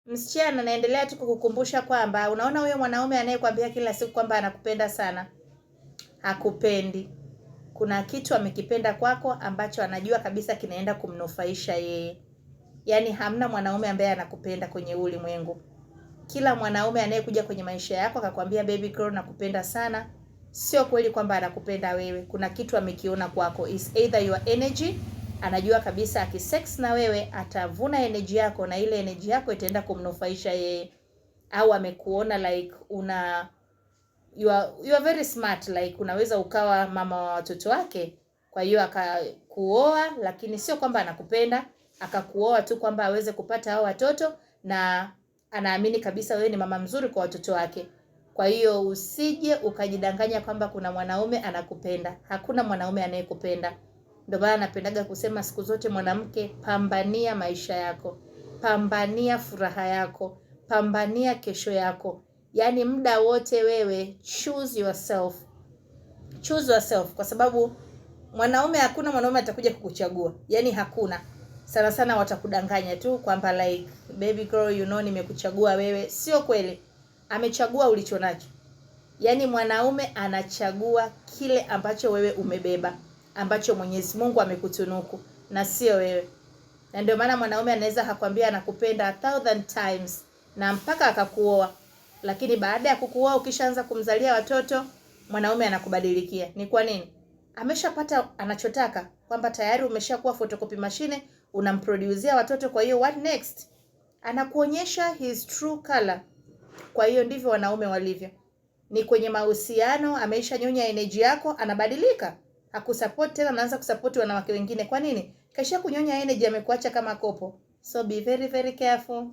msichana, naendelea tu kukukumbusha kwamba unaona huyo mwanaume anayekwambia kila siku kwamba anakupenda sana, hakupendi. Kuna kitu amekipenda kwako ambacho anajua kabisa kinaenda kumnufaisha yeye. Yaani hamna mwanaume ambaye anakupenda kwenye ulimwengu. Kila mwanaume anayekuja kwenye maisha yako akakwambia baby girl nakupenda sana, sio kweli kwamba anakupenda wewe. Kuna kitu amekiona kwako. Is either your energy, anajua kabisa akisex na wewe atavuna energy yako na ile energy yako itaenda kumnufaisha yeye. Au amekuona like you are very smart, like unaweza ukawa mama wa watoto wake, kwa hiyo akakuoa, lakini sio kwamba anakupenda, akakuoa tu kwamba aweze kupata hao watoto, na anaamini kabisa wewe ni mama mzuri kwa watoto wake. Kwa hiyo usije ukajidanganya kwamba kuna mwanaume anakupenda. Hakuna mwanaume anayekupenda. Ndio maana napendaga kusema siku zote, mwanamke, pambania maisha yako, pambania furaha yako, pambania kesho yako. Yaani muda wote wewe choose yourself. Choose yourself, kwa sababu hakuna mwanaume atakuja kukuchagua. Yaani hakuna. Sana sana watakudanganya tu kwamba like baby girl nimekuchagua wewe. Sio kweli. Amechagua ulicho nacho. Yaani mwanaume anachagua kile ambacho wewe umebeba, ambacho Mwenyezi Mungu amekutunuku, na sio wewe. Na ndio maana mwanaume anaweza hakwambia anakupenda 1000 times na mpaka akakuoa, lakini baada ya kukuoa ukishaanza kumzalia watoto, mwanaume anakubadilikia. Ni kwa nini? Ameshapata anachotaka, kwamba tayari umeshakuwa photocopy machine, unamproducea watoto. Kwa hiyo what next? Anakuonyesha his true color. Kwa hiyo ndivyo wanaume walivyo. Ni kwenye mahusiano, ameisha nyonya energy yako, anabadilika. Hakusupport tena, anaanza kusupport wanawake wengine. Kwa nini? Kaisha kunyonya energy, amekuacha kama kopo. So be very very careful.